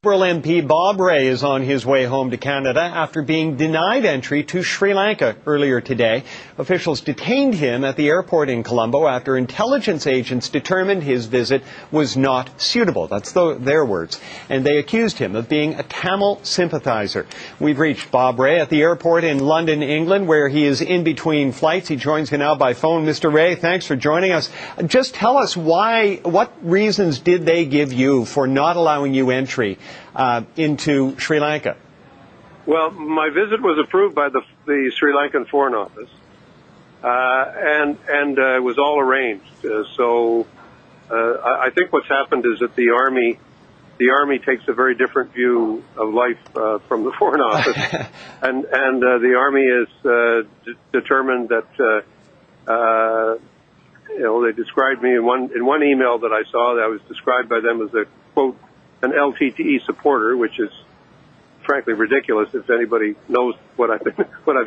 Liberal MP Bob Rae is on his way home to Canada after being denied entry to Sri Lanka earlier today. Officials detained him at the airport in Colombo after intelligence agents determined his visit was not suitable. That's their words. And they accused him of being a Tamil sympathizer. We've reached Bob Rae at the airport in London, England, where he is in between flights. He joins me now by phone. Mr. Rae, thanks for joining us. Just tell us what reasons did they give you for not allowing you entry into Sri Lanka? Well, my visit was approved by the Sri Lankan Foreign Office, and it was all arranged. I think what's happened is that the Army takes a very different view of life from the Foreign Office, and the Army is determined that they described me in one email that I saw that I was described by them as a quote an LTTE supporter, which is frankly ridiculous if anybody knows what I've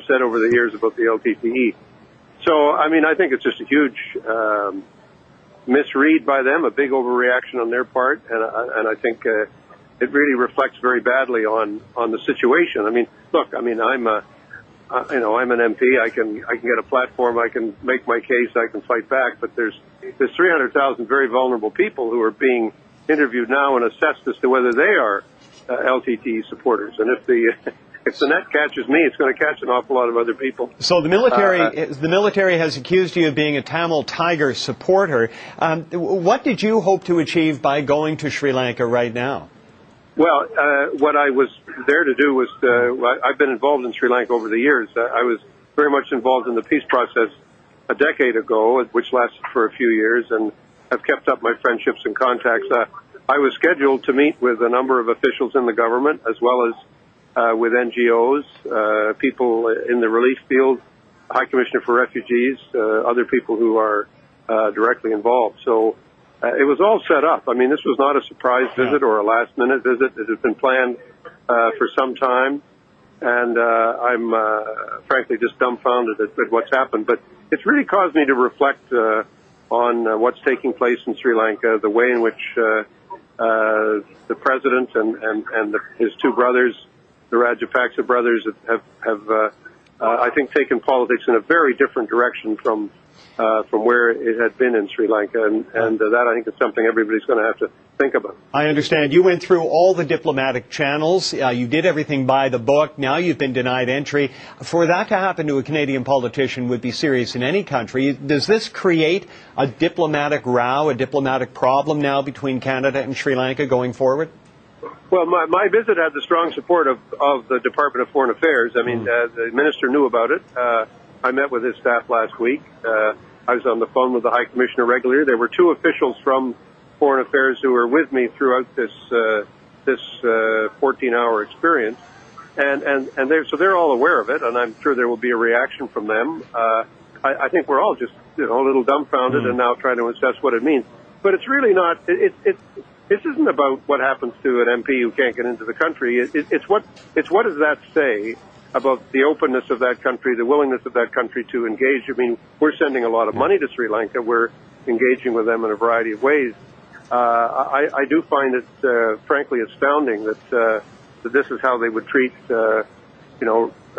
said over the years about the LTTE. So, I mean, I think it's just a huge misread by them, a big overreaction on their part, and I think it really reflects very badly on the situation. I mean, look, I mean, I'm an MP. I can get a platform. I can make my case. I can fight back. But there's 300,000 very vulnerable people who are being interviewed now and assessed as to whether they are LTTE supporters. And if the net catches me, it's going to catch an awful lot of other people. So the military has accused you of being a Tamil Tiger supporter. What did you hope to achieve by going to Sri Lanka right now? Well, what I was there to do was, I've been involved in Sri Lanka over the years. I was very much involved in the peace process a decade ago, which lasted for a few years, and I've kept up my friendships and contacts. I was scheduled to meet with a number of officials in the government, as well as with NGOs, people in the relief field, High Commissioner for Refugees, other people who are directly involved. So it was all set up. I mean, this was not a surprise visit or a last-minute visit. It has been planned for some time, and I'm frankly just dumbfounded at what's happened. But it's really caused me to reflect on what's taking place in Sri Lanka, the way in which the president and his two brothers, the Rajapaksa brothers, have I think, taken politics in a very different direction from where it had been in Sri Lanka, and that I think is something everybody's going to have to think about. I understand. You went through all the diplomatic channels. You did everything by the book. Now you've been denied entry. For that to happen to a Canadian politician would be serious in any country. Does this create a diplomatic row, a diplomatic problem now between Canada and Sri Lanka going forward? Well, my visit had the strong support of the Department of Foreign Affairs. I mean, the minister knew about it. I met with his staff last week. I was on the phone with the High Commissioner regularly. There were two officials from Foreign Affairs who were with me throughout this 14-hour experience, and they're all aware of it, and I'm sure there will be a reaction from them. I think we're all just a little dumbfounded and now trying to assess what it means. But it's really not. This isn't about what happens to an MP who can't get into the country. It's what does that say about the openness of that country, the willingness of that country to engage. I mean, we're sending a lot of money to Sri Lanka. We're engaging with them in a variety of ways. I do find it, frankly, astounding that this is how they would treat,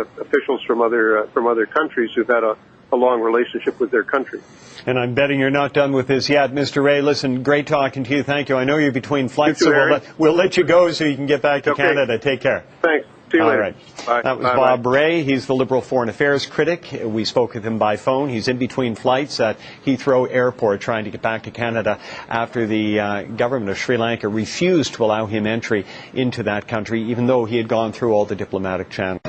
officials from other countries who've had a long relationship with their country. And I'm betting you're not done with this yet. Mr. Rae, listen, great talking to you. Thank you. I know you're between flights, so we'll let you go so you can get back to Canada. Take care. Thanks. See you later. All right. Bye. That was Bob Rae. He's the Liberal Foreign Affairs critic. We spoke with him by phone. He's in between flights at Heathrow Airport trying to get back to Canada after the government of Sri Lanka refused to allow him entry into that country, even though he had gone through all the diplomatic channels.